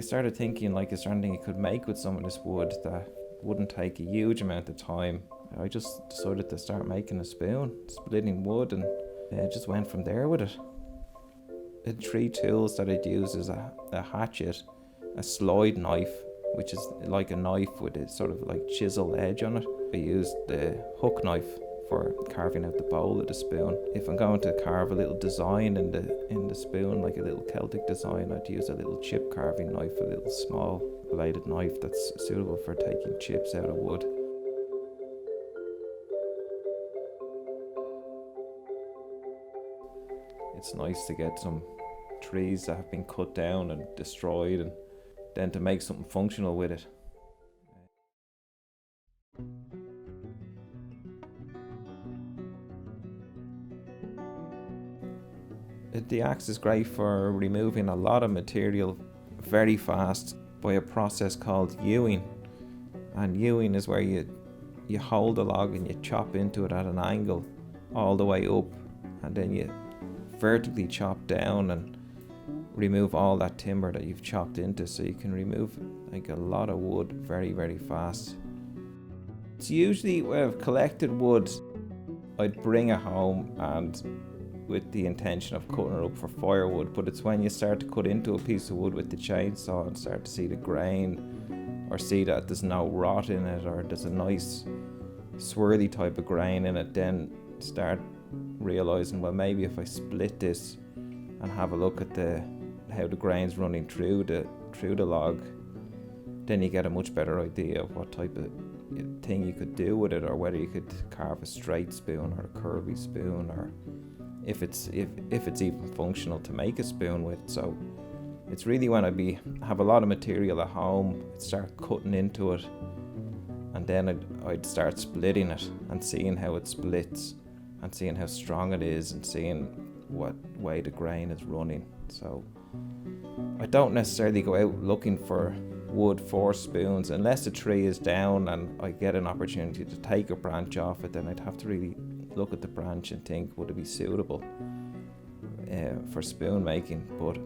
started thinking, like, is there anything you could make with some of this wood that wouldn't take a huge amount of time? I just decided to start making a spoon, splitting wood, and just went from there with it. The three tools that I'd use is a hatchet, a slide knife, which is like a knife with a sort of like chisel edge on it. I used the hook knife for carving out the bowl of the spoon. If I'm going to carve a little design in the spoon, like a little Celtic design, I'd use a little chip carving knife, a little small bladed knife that's suitable for taking chips out of wood. It's nice to get some trees that have been cut down and destroyed, and then to make something functional with it. The axe is great for removing a lot of material very fast by a process called hewing. And hewing is where you hold a log and you chop into it at an angle all the way up, and then you vertically chop down and remove all that timber that you've chopped into, so you can remove like a lot of wood very, very fast. It's usually when I've collected wood, I'd bring it home and with the intention of cutting it up for firewood, but it's when you start to cut into a piece of wood with the chainsaw and start to see the grain, or see that there's no rot in it, or there's a nice swirly type of grain in it, then start realizing, well, maybe if I split this and have a look at how the grain's running through the log, then you get a much better idea of what type of thing you could do with it, or whether you could carve a straight spoon or a curvy spoon, or if it's even functional to make a spoon with. So it's really when have a lot of material at home, I'd start cutting into it, and then I'd start splitting it and seeing how it splits and seeing how strong it is and seeing what way the grain is running. So I don't necessarily go out looking for wood for spoons unless the tree is down and I get an opportunity to take a branch off it. Then I'd have to really look at the branch and think, would it be suitable for spoon making? But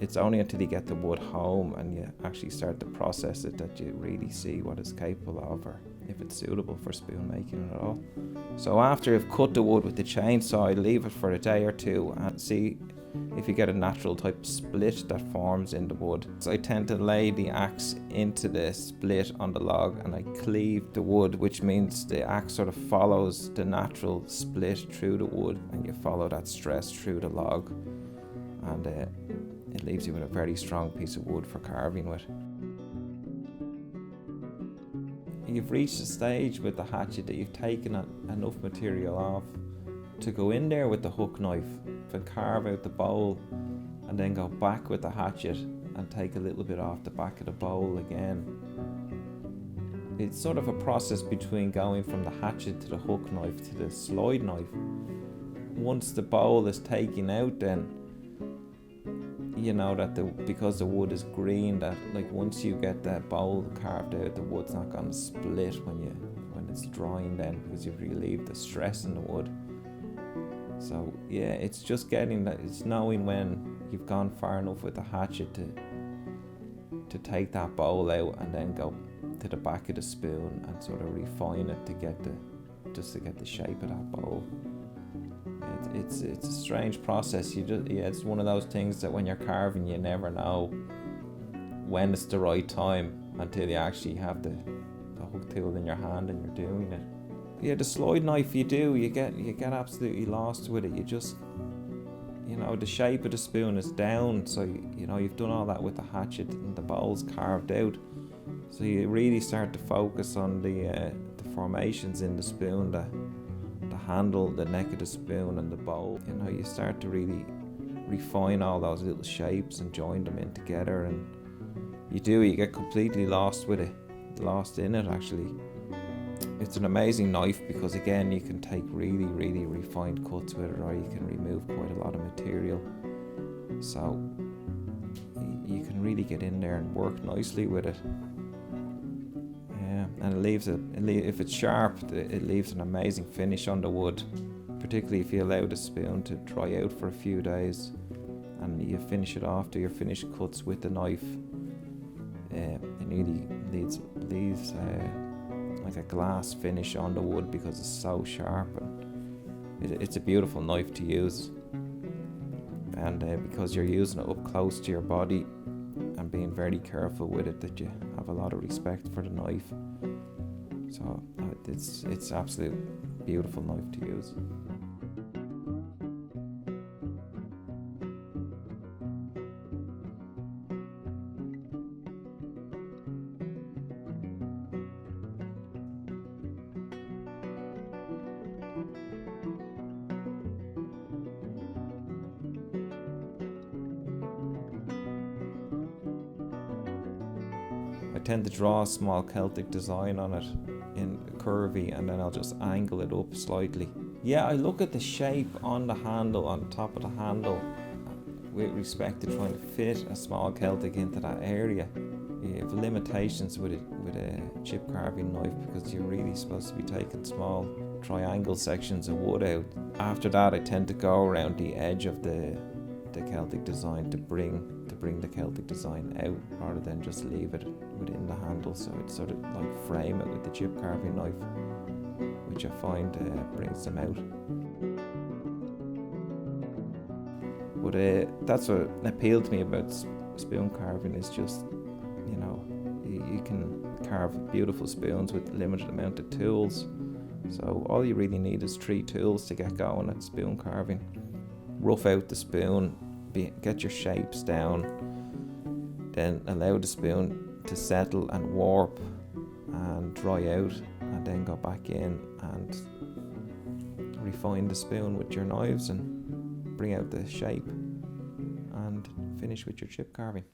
it's only until you get the wood home and you actually start to process it that you really see what it's capable of, or if it's suitable for spoon making at all. So after I've cut the wood with the chainsaw, I leave it for a day or two and see if you get a natural type of split that forms in the wood. So I tend to lay the axe into the split on the log and I cleave the wood, which means the axe sort of follows the natural split through the wood, and you follow that stress through the log, and it leaves you with a very strong piece of wood for carving with. You've reached a stage with the hatchet that you've taken enough material off to go in there with the hook knife and carve out the bowl, and then go back with the hatchet and take a little bit off the back of the bowl again. It's sort of a process between going from the hatchet to the hook knife to the slide knife. Once the bowl is taken out, then you know that because the wood is green, that like once you get that bowl carved out, the wood's not going to split when it's drying, then, because you've relieved the stress in the wood. So yeah, it's just it's knowing when you've gone far enough with the hatchet to take that bowl out and then go to the back of the spoon and sort of refine it to get the shape of that bowl. It's a strange process. It's one of those things that when you're carving, you never know when it's the right time until you actually have the hook tool in your hand and you're doing it. Yeah, the slide knife, you get absolutely lost with it. You just, the shape of the spoon is down, so you've done all that with the hatchet and the bowl's carved out. So you really start to focus on the formations in the spoon, the handle, the neck of the spoon and the bowl. You start to really refine all those little shapes and join them in together, and you get completely lost with it, lost in it actually. It's an amazing knife because again, you can take really, really refined cuts with it, or you can remove quite a lot of material. So you can really get in there and work nicely with it. And if it's sharp, it leaves an amazing finish on the wood, particularly if you allow the spoon to dry out for a few days and you finish it off to your finished cuts with the knife. It nearly leaves like a glass finish on the wood because it's so sharp, and it's a beautiful knife to use. And because you're using it up close to your body and being very careful with it, that you have a lot of respect for the knife. So it's absolutely beautiful knife to use. I tend to draw a small Celtic design on it in curvy, and then I'll just angle it up slightly. Yeah, I look at the shape on the handle, on the top of the handle, with respect to trying to fit a small Celtic into that area. You have limitations with a chip carving knife because you're really supposed to be taking small triangle sections of wood out. After that, I tend to go around the edge of the Celtic design to bring the Celtic design out, rather than just leave it within the handle. So it's sort of like frame it with the chip carving knife, which I find brings them out. But that's what appealed to me about spoon carving, is just, you know, you can carve beautiful spoons with limited amount of tools. So all you really need is 3 tools to get going at spoon carving. Rough out the spoon, get your shapes down, then allow the spoon to settle and warp and dry out, and then go back in and refine the spoon with your knives and bring out the shape, and finish with your chip carving.